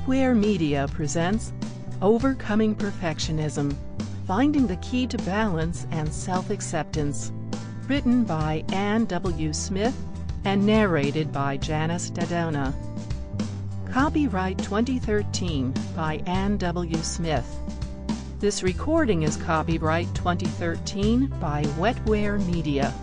Wetware Media presents Overcoming Perfectionism, Finding the Key to Balance and Self-Acceptance, written by Ann W. Smith and narrated by Janis Daddona. Copyright 2013 by Ann W. Smith. This recording is copyright 2013 by Wetware Media.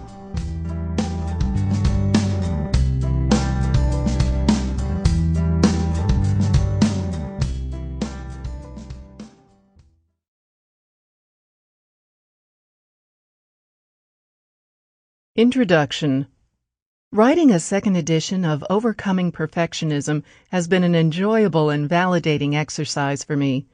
Introduction. Writing a second edition of Overcoming Perfectionism has been an enjoyable and validating exercise for me.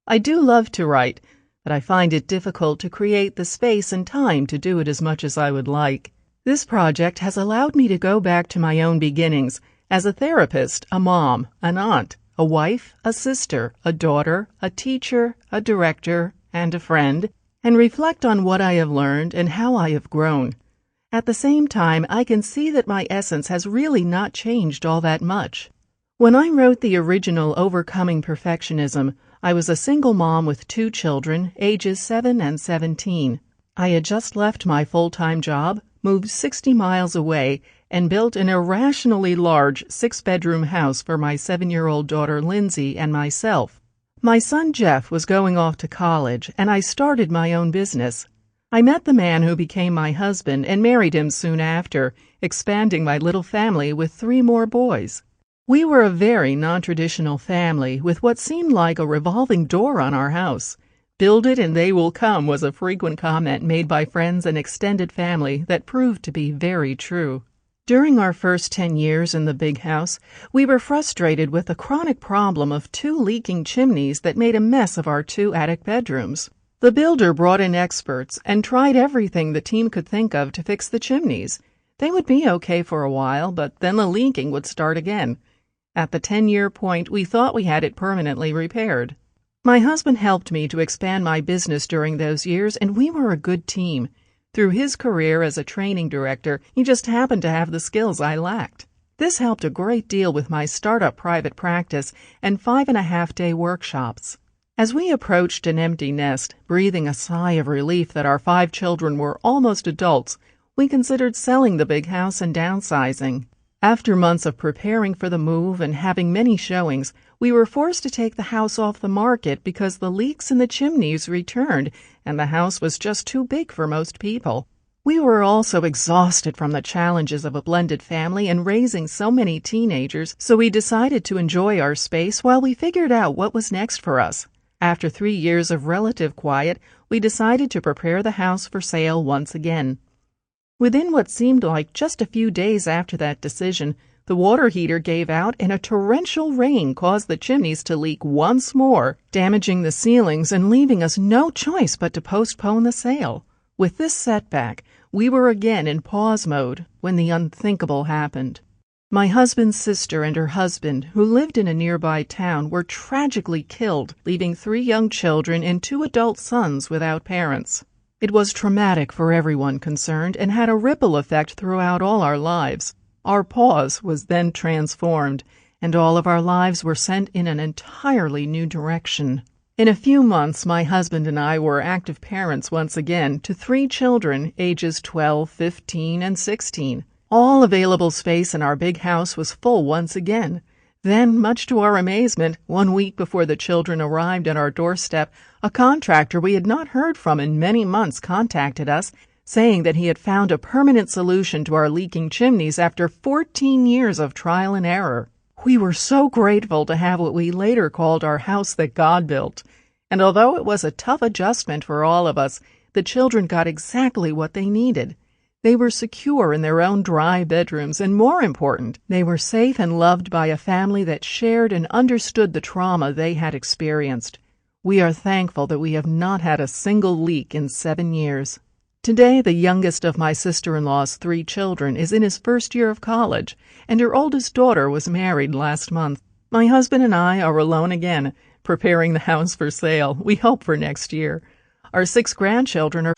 I do love to write, but I find it difficult to create the space and time to do it as much as I would like. This project has allowed me to go back to my own beginnings as a therapist, a mom, an aunt, a wife, a sister, a daughter, a teacher, a director, and a friend, and reflect on what I have learned and how I have grown. At the same time, I can see that my essence has really not changed all that much. When I wrote the original Overcoming Perfectionism, I was a single mom with 2 children, ages 7 and 17. I had just left my full-time job, moved 60 miles away, and built an irrationally large 6-bedroom house for my 7-year-old daughter Lindsay and myself. My son Jeff was going off to college, and I started my own business. I met the man who became my husband and married him soon after, expanding my little family with 3 more boys. We were a very non-traditional family with what seemed like a revolving door on our house. "Build it and they will come" was a frequent comment made by friends and extended family that proved to be very true. During our first 10 years in the big house, we were frustrated with the chronic problem of 2 leaking chimneys that made a mess of our 2 attic bedrooms. The builder brought in experts and tried everything the team could think of to fix the chimneys. They would be okay for a while, but then the leaking would start again. At the 10-year point, we thought we had it permanently repaired. My husband helped me to expand my business during those years, and we were a good team. Through his career as a training director, he just happened to have the skills I lacked. This helped a great deal with my startup private practice and 5.5-day workshops. As we approached an empty nest, breathing a sigh of relief that our 5 children were almost adults, we considered selling the big house and downsizing. After months of preparing for the move and having many showings, we were forced to take the house off the market because the leaks in the chimneys returned and the house was just too big for most people. We were also exhausted from the challenges of a blended family and raising so many teenagers, so we decided to enjoy our space while we figured out what was next for us. After 3 years of relative quiet, we decided to prepare the house for sale once again. Within what seemed like just a few days after that decision, the water heater gave out and a torrential rain caused the chimneys to leak once more, damaging the ceilings and leaving us no choice but to postpone the sale. With this setback, we were again in pause mode when the unthinkable happened. My husband's sister and her husband, who lived in a nearby town, were tragically killed, leaving 3 young children and 2 adult sons without parents. It was traumatic for everyone concerned and had a ripple effect throughout all our lives. Our pause was then transformed, and all of our lives were sent in an entirely new direction. In a few months, my husband and I were active parents once again to 3 children, ages 12, 15, and 16. All available space in our big house was full once again. Then, much to our amazement, 1 week before the children arrived at our doorstep, a contractor we had not heard from in many months contacted us, saying that he had found a permanent solution to our leaking chimneys after 14 years of trial and error. We were so grateful to have what we later called our house that God built. And although it was a tough adjustment for all of us, the children got exactly what they needed. They were secure in their own dry bedrooms, and more important, they were safe and loved by a family that shared and understood the trauma they had experienced. We are thankful that we have not had a single leak in 7 years. Today, the youngest of my sister-in-law's 3 children is in his first year of college, and her oldest daughter was married last month. My husband and I are alone again, preparing the house for sale, we hope for next year. Our 6 grandchildren are...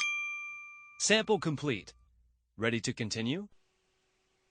Sample complete. Ready to continue?